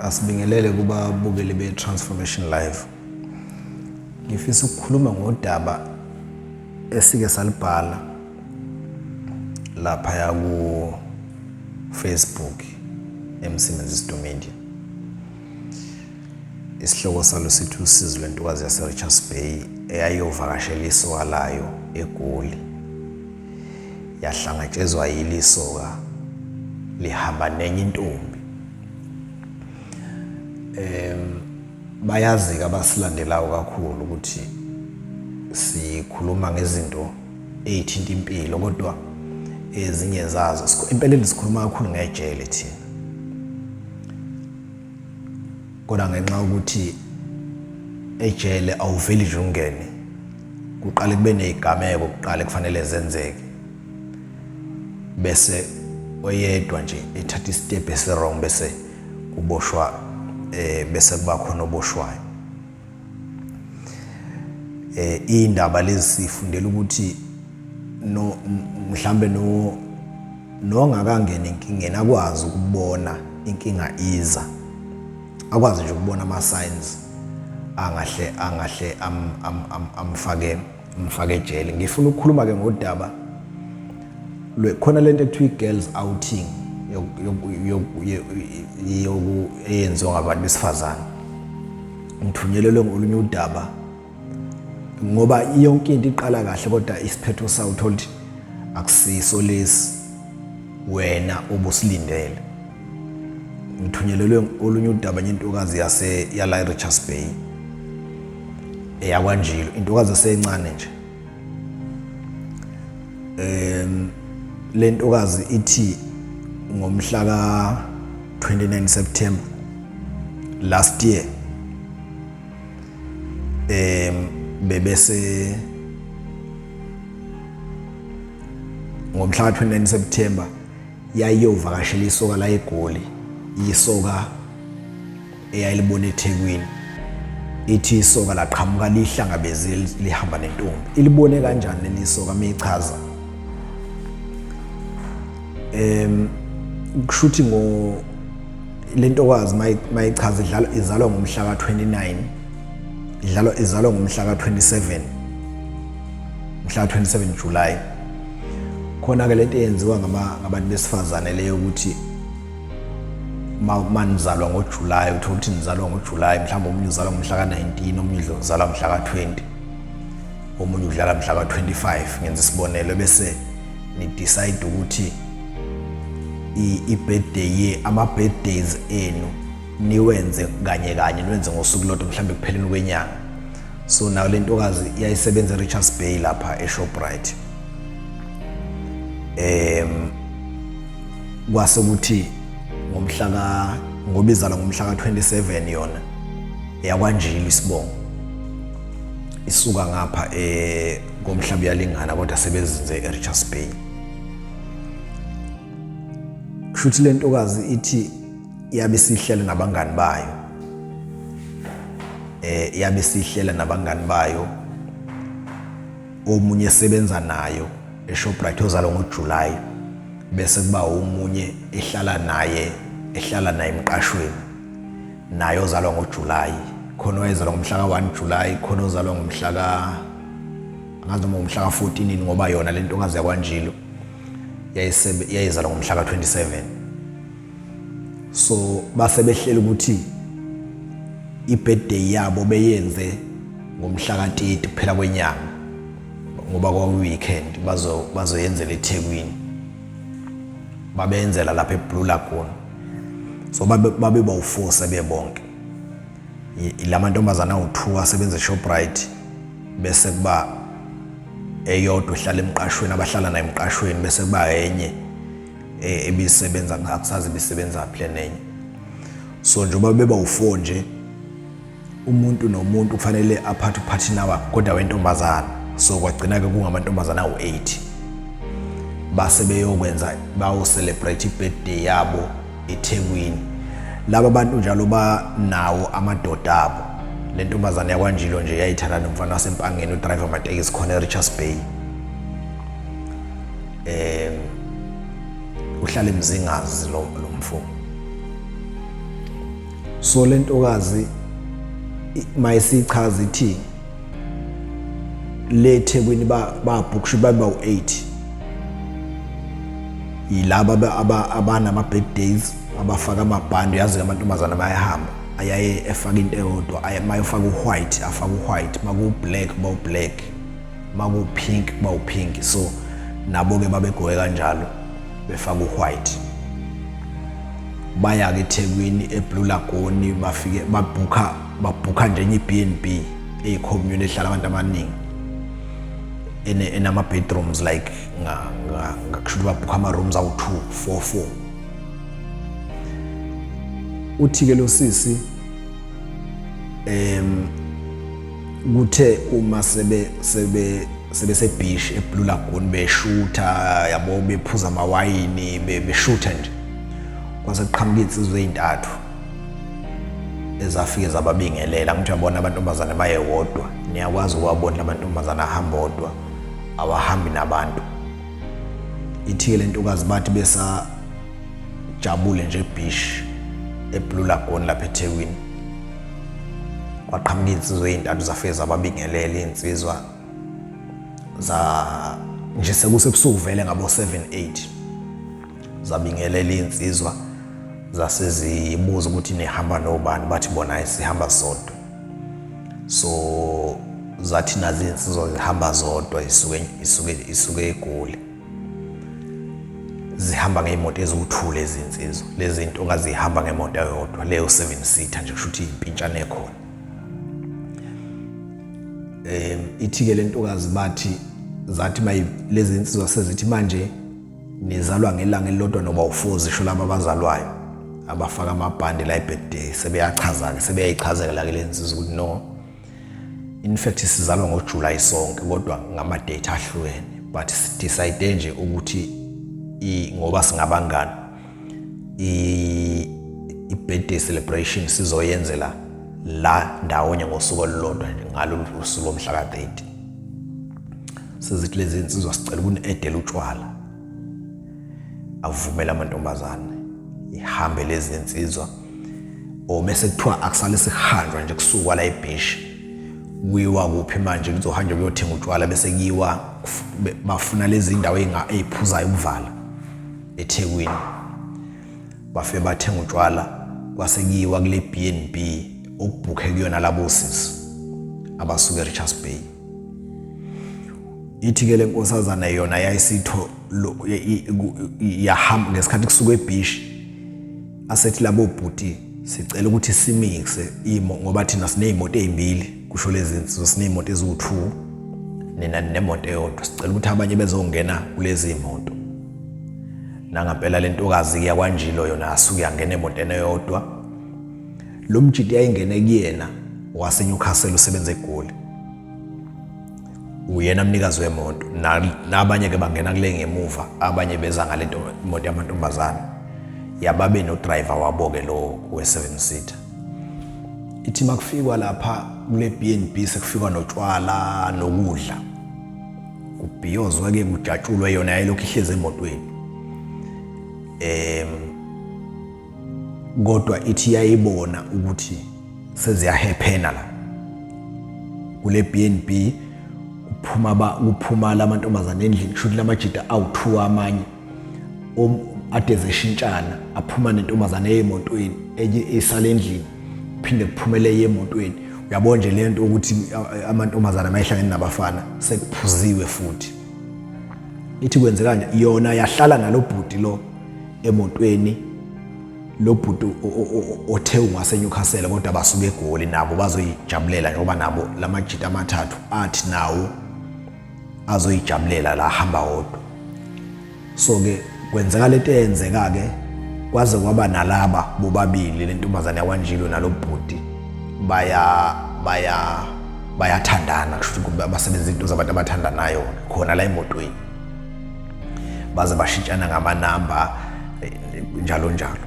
Asibingelele kuba bukeli be-Transformation Live. Ngifisa ukukhuluma ngodaba esike salibhala lapha ku Facebook eMsebenzi Media. Isihloko salo sithi usizo lwentokazi yaseRichards Bay eyayovakashela isoka layo eGoli. Yahlangatshezwa yilisoka lihamba nenye intombi. Bayazi abasilandelayo kakhulu ukuthi sikhuluma ngezinto ezithinta impilo kodwa ezinye zazo empeleni sikhuluma kakhulu ngejele thina. Kodwa ngenxa ukuthi ejele awuveli nje ungene kuqale kube nezigameko kuqale kufanele zenzeke bese oyedwa nje ethatha istep ese-wrong bese kuboshwa bese kuba khona oboshwayo. Indaba lezi sifundela ukuthi mhlambe nongakangena enkingeni akwazi ukubona inkinga iza, akwazi nje ukubona ama signs angahle amfake ejele. Ngifuna ukukhuluma ke ngodaba khona lento ekuthiwa girls outing eyenziwa ngabantu besifazane. Ngithunyelelwe ngolunye udaba ngoba yonke into iqala kahle kodwa isiphetho sawo uthola ukuthi akusiso lesi wena obusilindele. Ngithunyelelwe olunye udaba ngentokazi yala eRichards Bay eyakwanjilo, intokazi esencane nje. Le ntokazi ithi ngomhla ka 29 September last year bebese ngomhla ka 29 September yayovakashela isoka la eGoli, isoka eyayilibona eThekwini. Ithi isoka laqhamuka lihlangabezile lihamba nentombi. Ilibone kanjani leli soka meyichaza? Kushuthi lentokazi mayichaza izalwa ngomhla ka 29, izalwa ngomhla ka 27, mhla ka 27 July. Khona ke lento eyenziwa ngabantu besifazane leyo ukuthi manizalwa ngoJuly uthola ukuthi nizalwa ngoJuly, mhlawumbe omunye uzalwa ngomhla ka 19, omunye uzalwa mhla ka 20, omunye udlala mhla ka 25. Ngenza isibonelo bese ni decide ukuthi i-birthday ama-birthdays enu niwenze kanye niwenze ngosuku lodwa mhlambe kupheleni kwenyanga. So nayo le ntokazi iyayisebenza eRichards Bay lapha eShoprite. Kwase ukuthi ngoba izalwa ngomhla ka 27 yona yakwanjilo isibongo isuka ngapha ngomhlaba yalingana kodwa sebezinze eRichards Bay. Kushuthi le ntokazi ithi yabe sihlela nabangani bayo, yabe sihlela nabangani bayo, omunye esebenza nayo eShoprite ozalwa ngoJuly bese kuba omunye ehlala naye emqashweni naye ozalwa ngoJuly. Khona owayezalwa ngomhla ka 1 July, khona ozalwa ngomhla ka ngomhla ka 14 ngoba yona le ntokazi yakwanjilo yayizalwa ngomhla ka 27. So base behlela ukuthi i-birthday yabo beyenze ngomhla ka 30 kuphela kwenyanga ngoba kwa weekend bazoyenzela eThekwini, babenzela lapha eBlue Lagoon. So babe bawu4 bebonke ilamantombazana u2 asebenza eShoprite bese kuba eyodwa ehlala emqashweni abahlala naye emqashweni bese kuba enye ebisebenza ngakusazi bisebenza plan enye. So njengoba beba u4 nje umuntu nomuntu kufanele aphathe upartner wakhe kodwa wentombazana. So kwagcina ke kungamantombazana u8 base beyokwenza bawo celebrate ibirthday yabo eThekwini. Laba bantu njalo ba nawo amadoda abo. Le ntombazana yakwanjilo nje yayithanda nomfana wasempangeni udriver amatekisi khona eRichards Bay. uhlala emzingazi lo mfumo. So lentokazi mayisichaza ithi leThekwini babhukisha bawu8 yilaba abanama birthdays abafaka amabhandi. Yazi amantombazana bayahamba ayaye efaka into eyodwa mayofaka uwhite afaka uwhite, maku black bawu black, maku pink bawu pink. So nabo ke babegqoke kanjalo befaka uwhite. Baya ke eThekwini eBlue Lagoon bafike babhukha nje iB&B ecommune ehlala abantu abaningi enama bedrooms like ngakusho babhukha ama rooms awu2 4. Uthi ke lo sisi kuthe uma sebesebeach eBlue Lagoon beshutha yabo bephuza amawayini beshutha nje kwase kuqhamuka insizwe ezintathu ezafike zababingelela. Ngithi yabona abantombazana bayewodwa, niyakwazi ukuwabona abantombazana ahamba odwa awahambi nabantu. Ithi le ntokazi bathi besa jabule nje ebeach eBlue Lagoon lapha eThekwini kwaqhamuka insizwe ezintathu zafike zababingelela insizwa za nje sekusebusuku vele ngabo 7-8 zabingelela insizwa zasezibuza ukuthi nihamba nobani, bathi bona sihamba sodwa. So zathi nazi insizwa zihamba zodwa isuke eGoli, zihamba ngeimoto eziwu2 lezi insizwa. Lezi zinto ngazihamba ngeimoto eyodwa leyo 7-seater nje kusho ukuthi impintshana ekhona. Ithi ke le ntokazi bathi zathi lezi insizwa sezithi manje nizalwa ngelanga elilodwa noba u4 zisho laba abazalwayo abafaka amabhandi la birthday sebeyachaza ke sebeyayichazela ke lensizwa ukuthi no, in fact sizalwa ngoJuly sonke kodwa ngama date ahlukene, but decide nje ukuthi ngoba singabangani i-birthday celebration sizoyenzela la ndawonye ngosuku olulodwa ngalolu suku omhla ka30. Sezithi lezi insizwa sicela ukuni-edela utshwala, avumela amantombazane ihambe lezi insizwa bese kuthiwa akusale sihanjwa nje kusukwa la ebeach kuyiwa kuphi manje kuzohanjwa kuyothenga utshwala bese kuyiwa bafuna lezi indawo eziphuzayo ukuvala eThekwini. Bafike bathenga utshwala kwase kuyiwa kule B&B okubhukhe kuyona labo sisi abasuka eRichards Bay. Ithi ke lenkosazana yona yayisitho yahamba ngesikhathi kusuka ebeach asethi labo bhuti sicela ukuthi simixe ngoba thina sineimoto ezimbili kusho lezi insizwa sineimoto eziwu2 nina nemoto eyodwa, sicela ukuthi abanye bezongena kulezi imoto. Nangampela lentokazi ke yakwanjilo yona asuke yangena emotweni eyodwa. Lo mjidi yayingene kuyena waseNewcastle usebenza eGoli, uyena umnikazi wemoto nabanye ke bangena kule ngemuva, abanye beza ngale moto yamantombazana yababe no driver wabo ke lo we7-seater. Ithi makufikwa lapha kule B&B sekufikwa notshwala nokudla kubhiyozwa ke kujatshulwe yona yayilokhu ihleze emotweni. Kodwa ithi yayibona ukuthi seziyahephena la kule B&B kuphuma lamantombazana endlini kusho ukuthi lamajida awu2 amanye ade zeshintshana aphuma nentombazana eyemotweni enye isala endlini phinde kuphumele yemotweni. Uyabona nje lento ukuthi amantombazana mayihlangene nabafana sekuphuziwe futhi. Ithi kwenzeka kanje yona yahlala nalobhuti lo emotweni, lo bhuti othe ungaseNewcastle kodwa basuke eGoli nabo bazoyijabulela njengoba nabo lamajita amathathu athi nawo azoyijabulela la hamba wodwa. So ke kwenzeka lento eyenzeka ke kwaze kwaba nalaba bobabili lentombazana yakwanjilo nalobhuti bayathandana kusho ukuthi basebenza into zabantu abathandanayo khona la emotweni, baze bashintshana ngamanamba njalo njalo.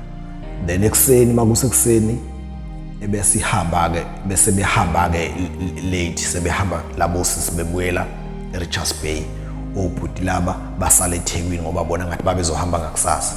Then ekseni makusekuseni ebese ihamba ke bese behamba ke late sebehamba labo sisi bebuyela eRichards Bay, obhuti laba basala eThekwini ngoba bona ngathi babezohamba ngakusasa.